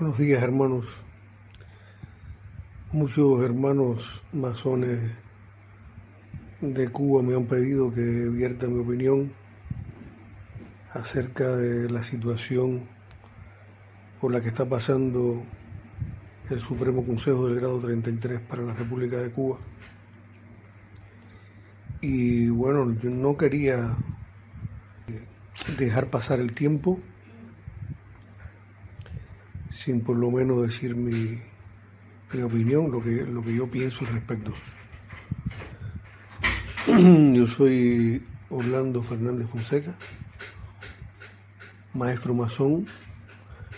Buenos días, hermanos. Muchos hermanos masones de Cuba me han pedido que vierta mi opinión acerca de la situación por la que está pasando el Supremo Consejo del Grado 33 para la República de Cuba. Y bueno, yo no quería dejar pasar el tiempo sin por lo menos decir mi opinión, lo que yo pienso al respecto. Yo soy Orlando Fernández Fonseca, maestro masón.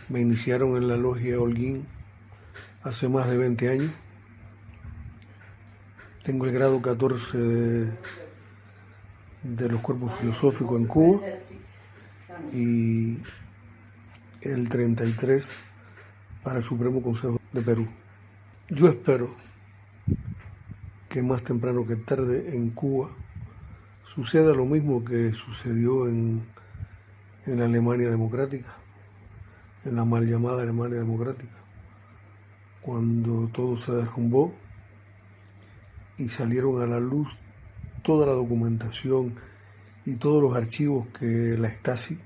Me iniciaron en la logia Holguín hace más de 20 años. Tengo el grado 14 de los cuerpos filosóficos en Cuba y el 33 para el Supremo Consejo de Perú. Yo espero que más temprano que tarde en Cuba suceda lo mismo que sucedió en la Alemania democrática, en la mal llamada Alemania democrática, cuando todo se derrumbó y salieron a la luz toda la documentación y todos los archivos que la Stasi,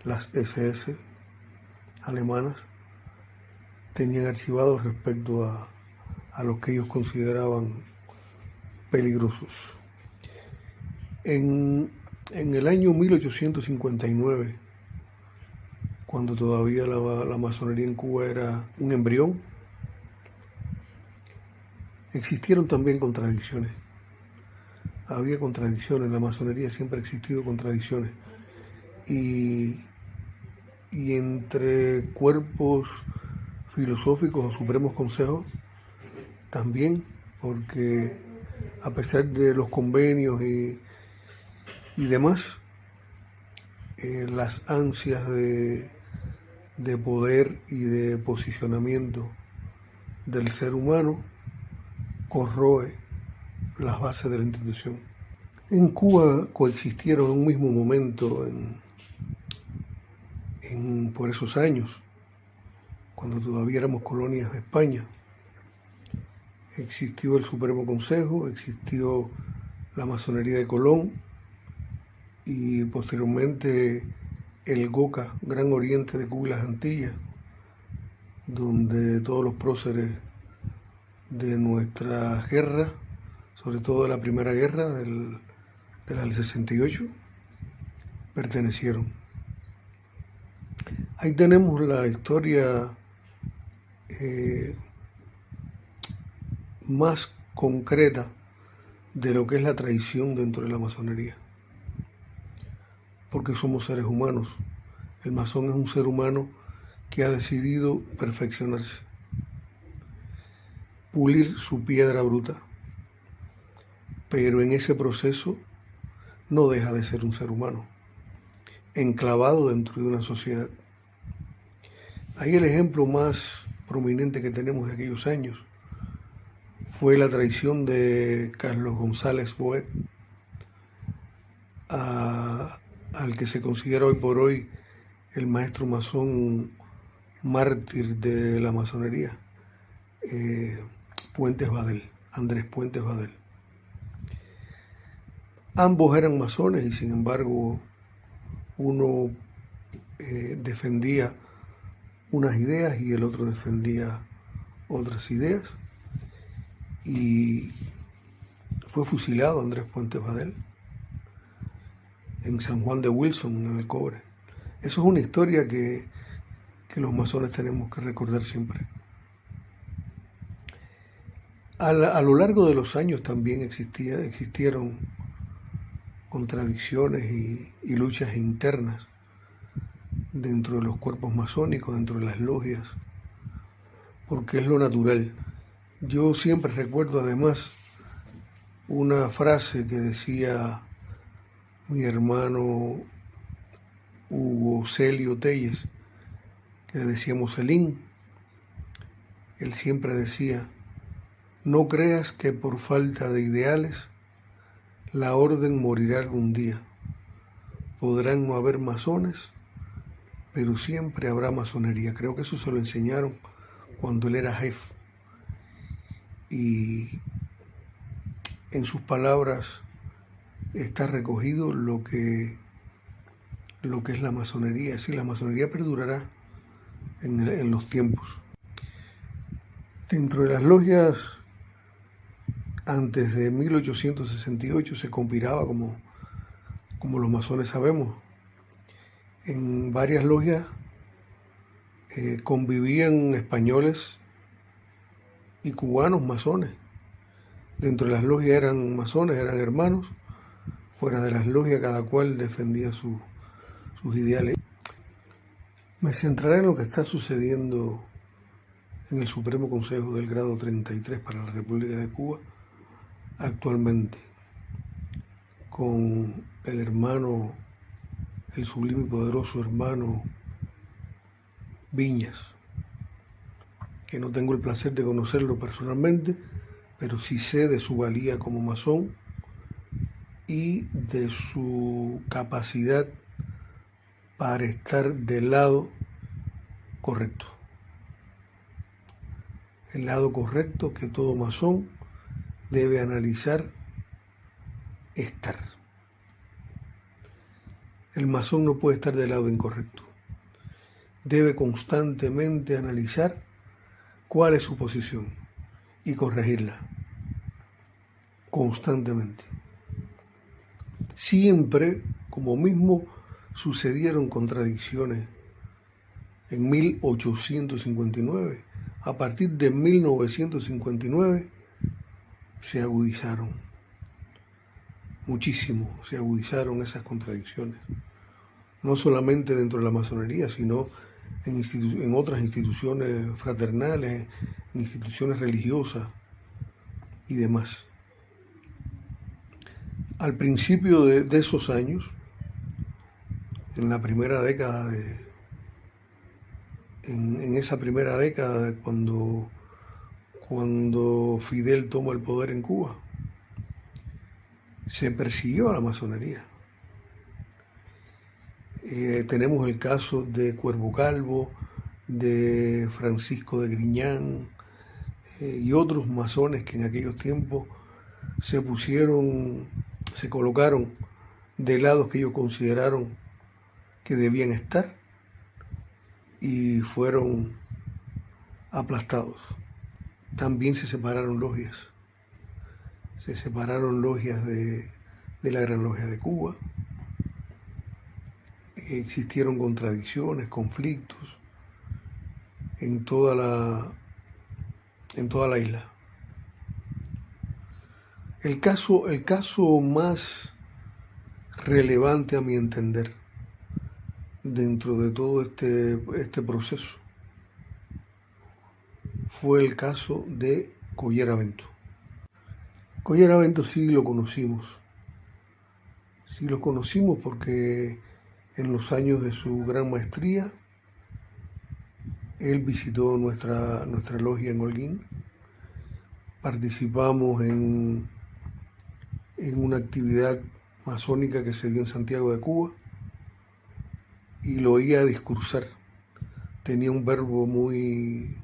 las SS alemanas, tenían archivados respecto a los que ellos consideraban peligrosos. En el año 1859, cuando todavía la masonería en Cuba era un embrión, existieron también contradicciones. Había contradicciones, en la masonería siempre ha existido contradicciones. Y entre cuerpos filosóficos o supremos consejos también, porque a pesar de los convenios y demás, las ansias de poder y de posicionamiento del ser humano corroe las bases de la institución. En Cuba coexistieron en un mismo momento, por esos años, cuando todavía éramos colonias de España. Existió el Supremo Consejo, existió la masonería de Colón y posteriormente el GOCA, Gran Oriente de Cuba y las Antillas, donde todos los próceres de nuestra guerra, sobre todo de la Primera Guerra de la del 68, pertenecieron. Ahí tenemos la historia más concreta de lo que es la traición dentro de la masonería, porque somos seres humanos. El masón es un ser humano que ha decidido perfeccionarse, pulir su piedra bruta, pero en ese proceso no deja de ser un ser humano, enclavado dentro de una sociedad. Ahí el ejemplo más prominente que tenemos de aquellos años fue la traición de Carlos González Boet al que se considera hoy por hoy el maestro masón mártir de la masonería, Puentes Badel, Andrés Puentes Badel. Ambos eran masones y sin embargo uno defendía unas ideas y el otro defendía otras ideas, y fue fusilado Andrés Puentes Badel en San Juan de Wilson, en el Cobre. Eso es una historia que los masones tenemos que recordar siempre. A lo largo de los años también existieron contradicciones y luchas internas dentro de los cuerpos masónicos, dentro de las logias, porque es lo natural. Yo siempre recuerdo además una frase que decía mi hermano Hugo Celio Telles, que le decíamos Celín. Él siempre decía: no creas que por falta de ideales la orden morirá algún día. Podrán no haber masones, pero siempre habrá masonería. Creo que eso se lo enseñaron cuando él era jefe. Y en sus palabras está recogido lo que es la masonería. Sí, la masonería perdurará en los tiempos. Dentro de las logias, antes de 1868 se conspiraba como los masones sabemos. En varias logias convivían españoles y cubanos masones. Dentro de las logias eran masones, eran hermanos. Fuera de las logias cada cual defendía sus ideales. Me centraré en lo que está sucediendo en el Supremo Consejo del grado 33 para la República de Cuba actualmente, con el hermano, el sublime y poderoso hermano Viñas, que no tengo el placer de conocerlo personalmente, pero sí sé de su valía como masón y de su capacidad para estar del lado correcto. El lado correcto que todo masón debe analizar estar. El masón no puede estar del lado incorrecto. Debe constantemente analizar cuál es su posición y corregirla. Constantemente. Siempre, como mismo sucedieron contradicciones en 1859, a partir de 1959 se agudizaron. Muchísimo se agudizaron esas contradicciones. No solamente dentro de la masonería, sino en otras instituciones fraternales, en instituciones religiosas y demás. Al principio de esos años, en la primera década en esa primera década cuando Fidel toma el poder en Cuba, se persiguió a la masonería. Tenemos el caso de Cuervo Calvo, de Francisco de Griñán y otros masones que en aquellos tiempos se colocaron de lados que ellos consideraron que debían estar y fueron aplastados. También se separaron logias. Se separaron logias de la Gran Logia de Cuba. Existieron contradicciones, conflictos en toda la isla. El caso más relevante a mi entender dentro de todo este proceso fue el caso de Colleravento. Colleravento sí lo conocimos. Sí lo conocimos porque en los años de su gran maestría él visitó nuestra logia en Holguín. Participamos en una actividad masónica que se dio en Santiago de Cuba y lo oía discursar. Tenía un verbo muy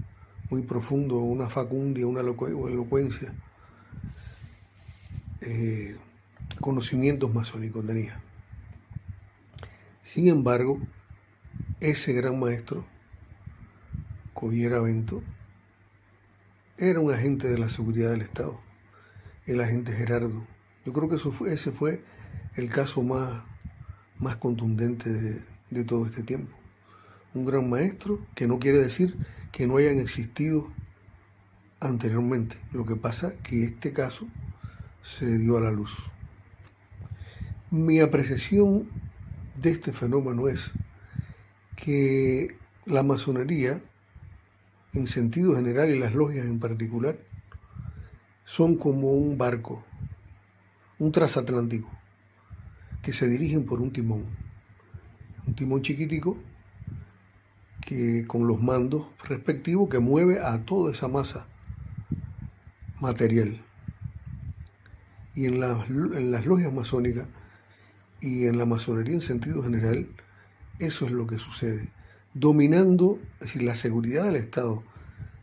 profundo, una facundia, una elocuencia, conocimientos masónicos tenía. Sin embargo, ese gran maestro, Colleravento, era un agente de la seguridad del Estado, el agente Gerardo. Yo creo que ese fue el caso más contundente de todo este tiempo. Un gran maestro, que no quiere decir que no hayan existido anteriormente. Lo que pasa es que este caso se dio a la luz. Mi apreciación de este fenómeno es que la masonería, en sentido general, y las logias en particular, son como un barco, un transatlántico, que se dirigen por un timón chiquitico, que con los mandos respectivos, que mueve a toda esa masa material. Y en las logias masónicas y en la masonería en sentido general, eso es lo que sucede. dominando, es decir, la seguridad del Estado,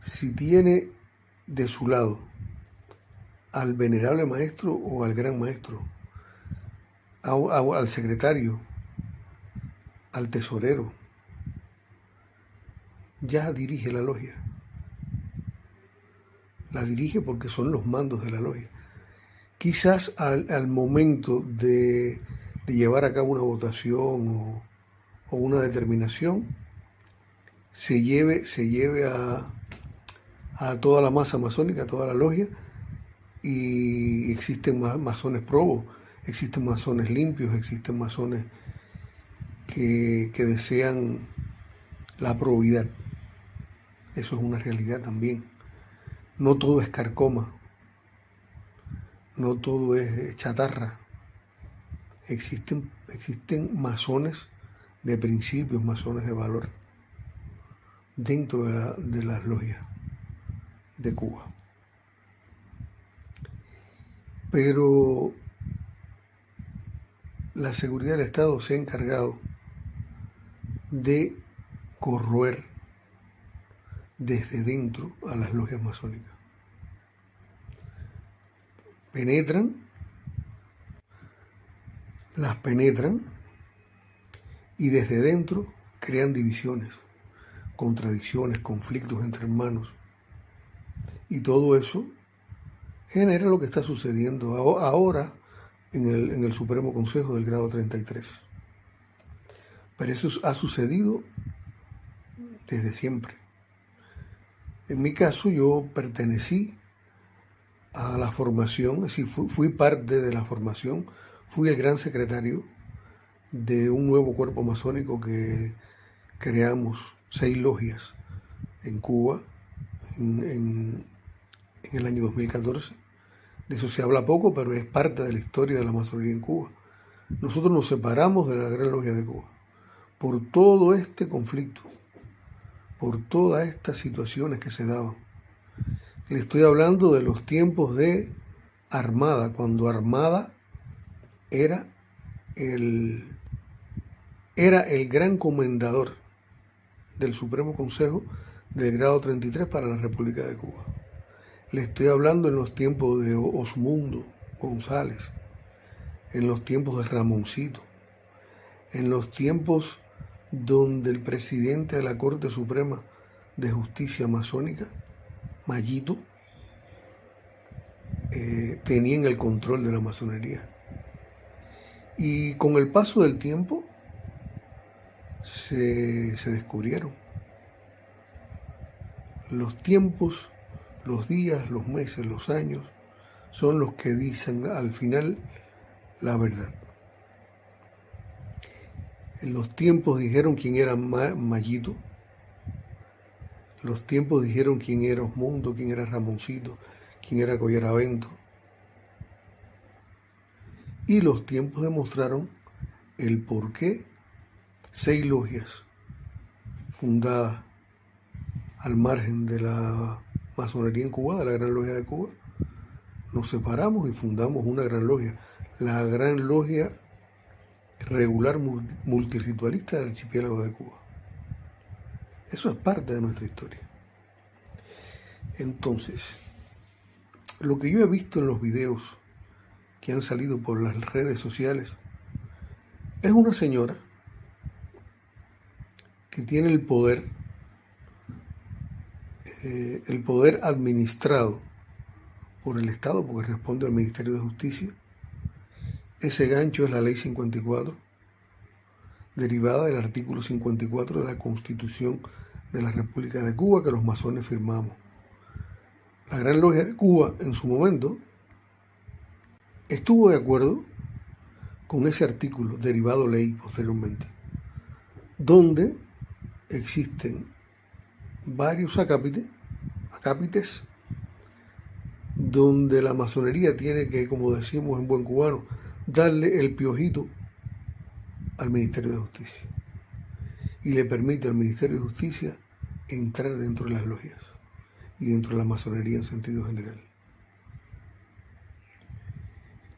si tiene de su lado al venerable maestro o al gran maestro, al secretario, al tesorero, ya dirige la logia. La dirige porque son los mandos de la logia. Quizás al momento de llevar a cabo una votación o una determinación, se lleve a toda la masa masónica, a toda la logia, y existen masones probos, existen masones limpios, existen masones que desean la probidad. Eso es una realidad también. No todo es carcoma, no todo es chatarra. Existen masones de principios, masones de valor dentro de las logias de Cuba. Pero la seguridad del Estado se ha encargado de corroer desde dentro a las logias masónicas. Las penetran y desde dentro crean divisiones, contradicciones, conflictos entre hermanos. Y todo eso genera lo que está sucediendo ahora en el Supremo Consejo del grado 33. Pero eso ha sucedido desde siempre. En mi caso, yo pertenecí a la formación, es decir, fui parte de la formación, fui el gran secretario de un nuevo cuerpo masónico que creamos 6 logias en Cuba en el año 2014. De eso se habla poco, pero es parte de la historia de la masonería en Cuba. Nosotros nos separamos de la Gran Logia de Cuba por todo este conflicto, por todas estas situaciones que se daban. Le estoy hablando de los tiempos de Armada, cuando Armada era el gran comendador del Supremo Consejo del grado 33 para la República de Cuba. Le estoy hablando en los tiempos de Osmundo González, en los tiempos de Ramoncito, en los tiempos donde el presidente de la Corte Suprema de Justicia Masónica, Mayito, tenían el control de la masonería. Y con el paso del tiempo se descubrieron. Los tiempos, los días, los meses, los años son los que dicen al final la verdad. En los tiempos dijeron quién era Mayito, los tiempos dijeron quién era Osmundo, quién era Ramoncito, quién era Collaravento. Y los tiempos demostraron el por qué 6 logias fundadas al margen de la masonería en Cuba, de la Gran Logia de Cuba, nos separamos y fundamos una gran logia, la Gran Logia Regular Multirritualista del Archipiélago de Cuba. Eso es parte de nuestra historia. Entonces, lo que yo he visto en los videos que han salido por las redes sociales es una señora que tiene el poder administrado por el Estado, porque responde al Ministerio de Justicia. Ese gancho es la Ley 54, derivada del artículo 54 de la Constitución de la República de Cuba, que los masones firmamos. La Gran Logia de Cuba, en su momento, estuvo de acuerdo con ese artículo, derivado ley posteriormente, donde existen varios acápites, donde la masonería tiene que, como decimos en buen cubano, darle el piojito al Ministerio de Justicia y le permite al Ministerio de Justicia entrar dentro de las logias y dentro de la masonería en sentido general.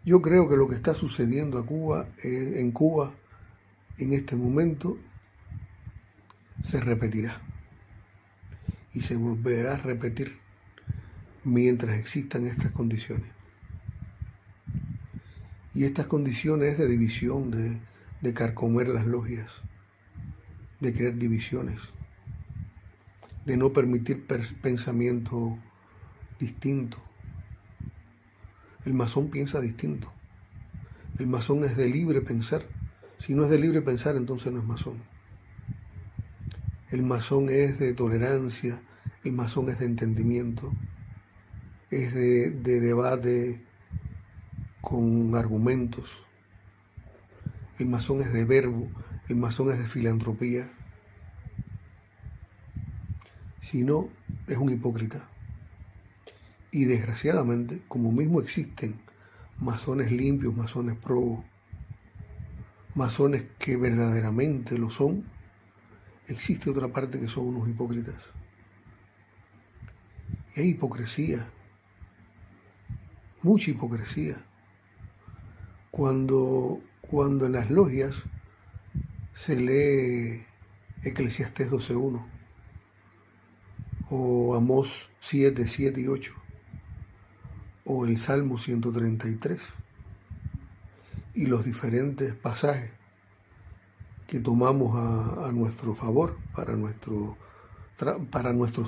Yo creo que lo que está sucediendo en Cuba en este momento se repetirá y se volverá a repetir mientras existan estas condiciones. Y estas condiciones de división, de carcomer las logias, de crear divisiones, de no permitir pensamiento distinto. El masón piensa distinto. El masón es de libre pensar. Si no es de libre pensar, entonces no es masón. El masón es de tolerancia, el masón es de entendimiento, es de debate con argumentos. El masón es de verbo, el masón es de filantropía. Si no, es un hipócrita. Y desgraciadamente, como mismo existen masones limpios, masones probos, masones que verdaderamente lo son, existe otra parte que son unos hipócritas. Y hay hipocresía, mucha hipocresía. Cuando en las logias se lee Eclesiastés 12:1 o Amós 7:7 y 8 o el Salmo 133 y los diferentes pasajes que tomamos a nuestro favor para nuestros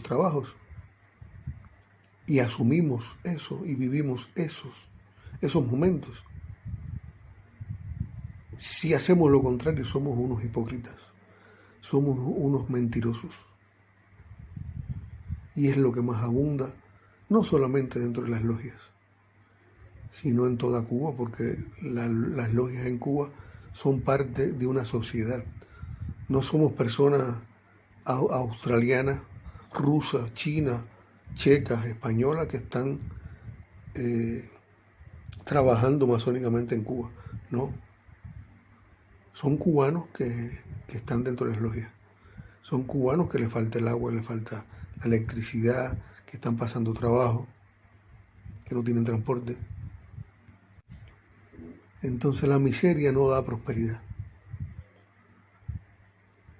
trabajos y asumimos eso y vivimos esos momentos. Si hacemos lo contrario, somos unos hipócritas, somos unos mentirosos. Y es lo que más abunda, no solamente dentro de las logias, sino en toda Cuba, porque las logias en Cuba son parte de una sociedad. No somos personas australianas, rusas, chinas, checas, españolas que están trabajando masónicamente en Cuba. No. Son cubanos que están dentro de las logias. Son cubanos que les falta el agua, les falta la electricidad, que están pasando trabajo, que no tienen transporte. Entonces la miseria no da prosperidad.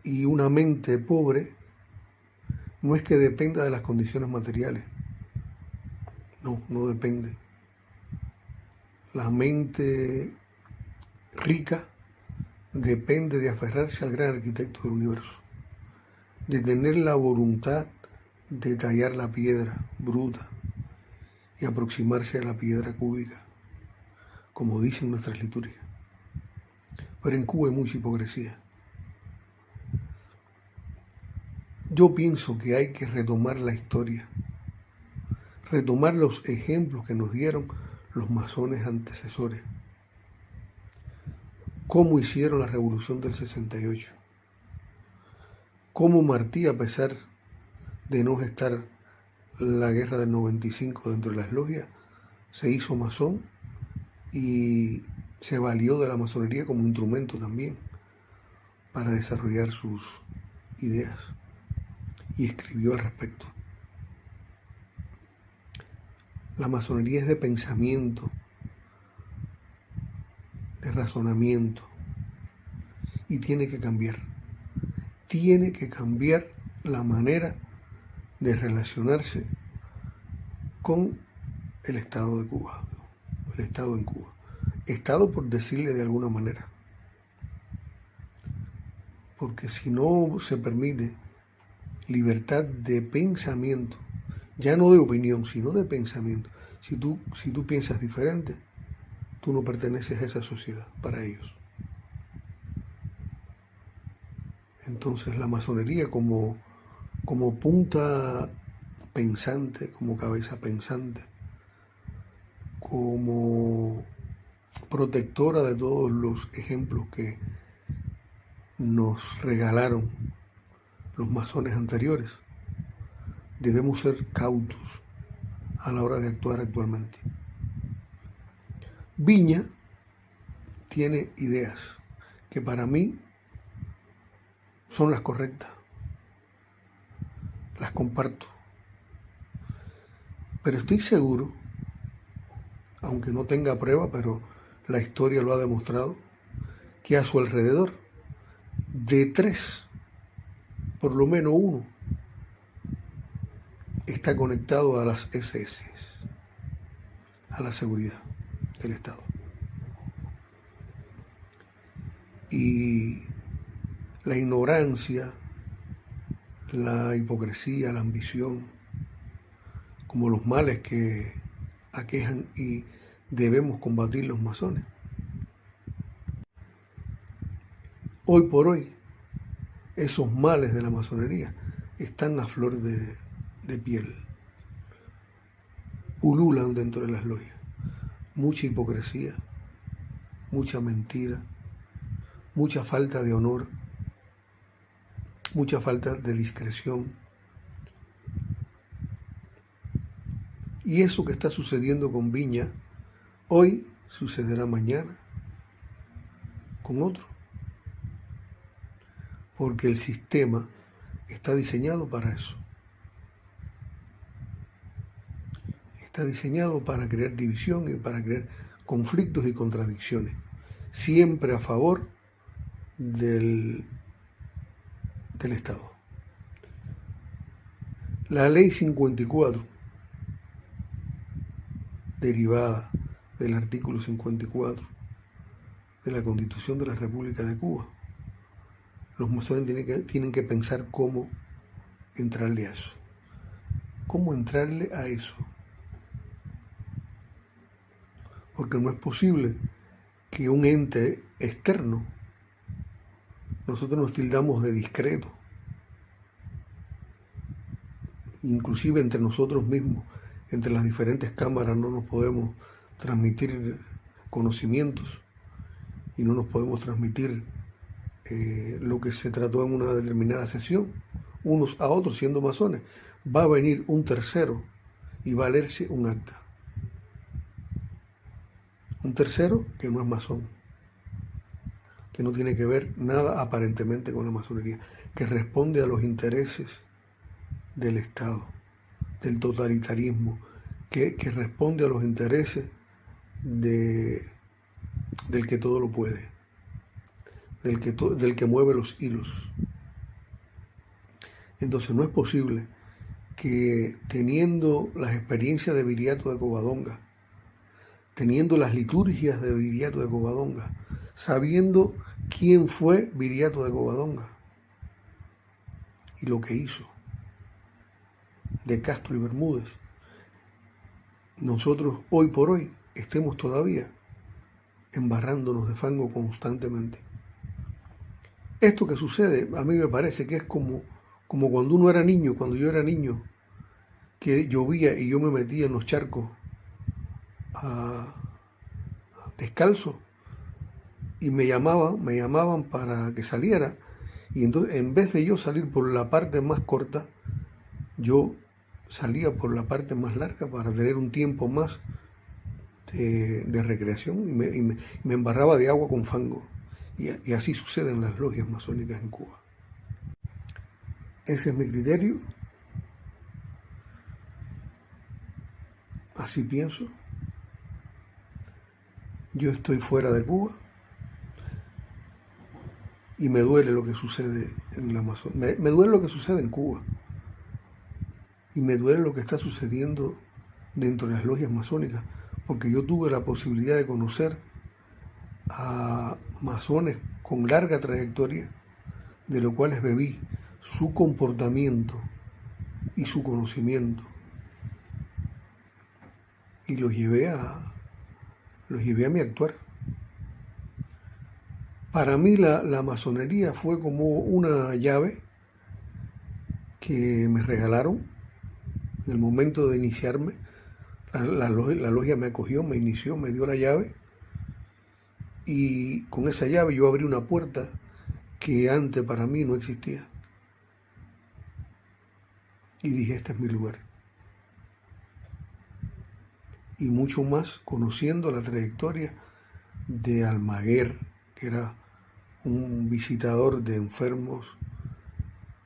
Y una mente pobre no es que dependa de las condiciones materiales. No depende. La mente rica depende de aferrarse al gran arquitecto del universo, de tener la voluntad de tallar la piedra bruta y aproximarse a la piedra cúbica, como dicen nuestras liturgias. Pero en Cuba hay mucha hipocresía. Yo pienso que hay que retomar la historia, retomar los ejemplos que nos dieron los masones antecesores, cómo hicieron la revolución del 68, cómo Martí, a pesar de no estar la guerra del 95 dentro de las logias, se hizo masón y se valió de la masonería como instrumento también para desarrollar sus ideas y escribió al respecto. La masonería es de pensamiento, de razonamiento y tiene que cambiar. Tiene que cambiar la manera de relacionarse con el Estado de Cuba, el Estado en Cuba. Estado por decirle de alguna manera. Porque si no se permite libertad de pensamiento, ya no de opinión, sino de pensamiento. Si tú piensas diferente, tú no perteneces a esa sociedad para ellos. Entonces la masonería como punta pensante, como cabeza pensante, como protectora de todos los ejemplos que nos regalaron los masones anteriores, debemos ser cautos a la hora de actuar actualmente. Viña tiene ideas que para mí son las correctas, las comparto, pero estoy seguro, aunque no tenga prueba, pero la historia lo ha demostrado, que a su alrededor de 3 por lo menos uno, está conectado a las SS, a la seguridad del Estado. Y la ignorancia, la hipocresía, la ambición, como los males que aquejan y debemos combatir los masones. Hoy por hoy, esos males de la masonería están a flor de piel, pululan dentro de las logias. Mucha hipocresía, mucha mentira, mucha falta de honor, mucha falta de discreción. Y eso que está sucediendo con Viña, hoy sucederá mañana con otro. Porque el sistema está diseñado para eso. Está diseñado para crear división y para crear conflictos y contradicciones, siempre a favor del Estado. La ley 54, derivada del artículo 54 de la Constitución de la República de Cuba, los masones tienen que pensar cómo entrarle a eso. ¿Cómo entrarle a eso? Porque no es posible que un ente externo, nosotros nos tildamos de discreto, inclusive entre nosotros mismos, entre las diferentes cámaras no nos podemos transmitir conocimientos y no nos podemos transmitir lo que se trató en una determinada sesión, unos a otros siendo masones. Va a venir un tercero y va a leerse un acta. Un tercero que no es masón, que no tiene que ver nada aparentemente con la masonería, que responde a los intereses del Estado, del totalitarismo, que responde a los intereses del que todo lo puede, del que mueve los hilos. Entonces no es posible que teniendo las experiencias de Viriato de Covadonga, teniendo las liturgias de Viriato de Covadonga, sabiendo quién fue Viriato de Covadonga y lo que hizo de Castro y Bermúdez, nosotros hoy por hoy estemos todavía embarrándonos de fango constantemente. Esto que sucede a mí me parece que es como cuando uno era niño, cuando yo era niño, que llovía y yo me metía en los charcos descalzo y me llamaban para que saliera, y entonces en vez de yo salir por la parte más corta, yo salía por la parte más larga para tener un tiempo más de recreación y me embarraba de agua con fango. Y así sucede en las logias masónicas en Cuba. Ese es mi criterio. Así pienso. Yo estoy fuera de Cuba y me duele lo que sucede en la masonería. Me duele lo que sucede en Cuba y me duele lo que está sucediendo dentro de las logias masónicas, porque yo tuve la posibilidad de conocer a masones con larga trayectoria, de los cuales bebí su comportamiento y su conocimiento y los llevé a mi actuar. Para mí la masonería fue como una llave que me regalaron en el momento de iniciarme. La logia me acogió, me inició, me dio la llave, y con esa llave yo abrí una puerta que antes para mí no existía. Y dije, este es mi lugar. Y mucho más conociendo la trayectoria de Almaguer, que era un visitador de enfermos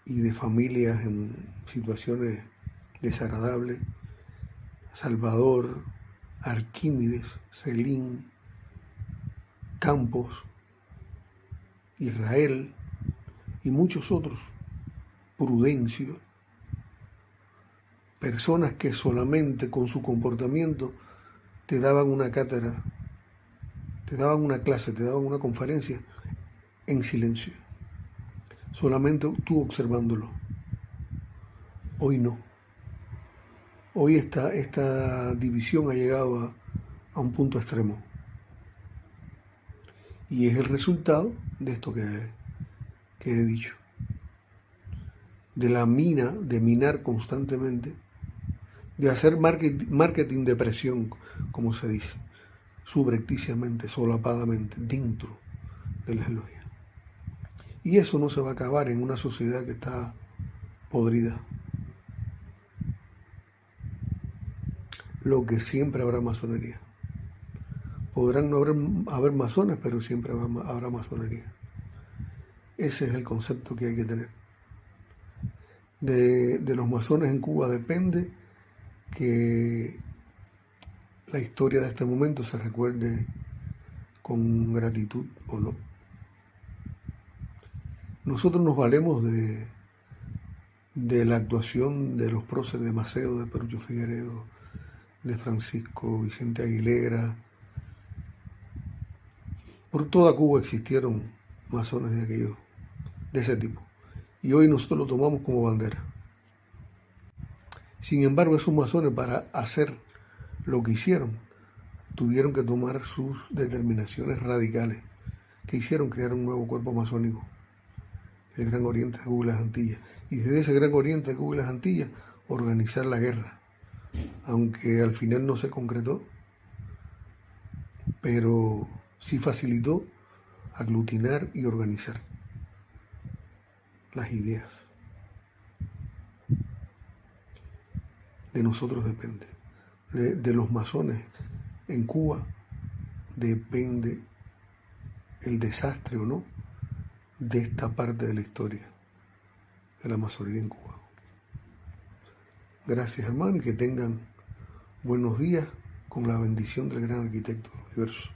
y de familias en situaciones desagradables, Salvador, Arquímedes, Celín, Campos, Israel y muchos otros Prudencio, personas que solamente con su comportamiento te daban una cátedra, te daban una clase, te daban una conferencia en silencio, solamente tú observándolo. Hoy no. Hoy esta división ha llegado a un punto extremo. Y es el resultado de esto que he dicho. De la mina, de minar constantemente, de hacer marketing de presión, como se dice, subrepticiamente, solapadamente, dentro de las logias. Y eso no se va a acabar en una sociedad que está podrida. Lo que siempre habrá masonería. Podrán no haber masones, pero siempre habrá masonería. Ese es el concepto que hay que tener. De los masones en Cuba depende que la historia de este momento se recuerde con gratitud o no. Nosotros nos valemos de la actuación de los próceres de Maceo, de Perucho Figueredo, de Francisco Vicente Aguilera. Por toda Cuba existieron masones de ese tipo. Y hoy nosotros lo tomamos como bandera. Sin embargo, esos masones, para hacer lo que hicieron, tuvieron que tomar sus determinaciones radicales, que hicieron crear un nuevo cuerpo masónico, el Gran Oriente de Cuba y las Antillas. Y desde ese Gran Oriente de Cuba y las Antillas, organizar la guerra. Aunque al final no se concretó, pero sí facilitó aglutinar y organizar las ideas. De nosotros depende. De los masones en Cuba depende el desastre o no de esta parte de la historia de la masonería en Cuba. Gracias, hermano, y que tengan buenos días con la bendición del gran arquitecto del universo.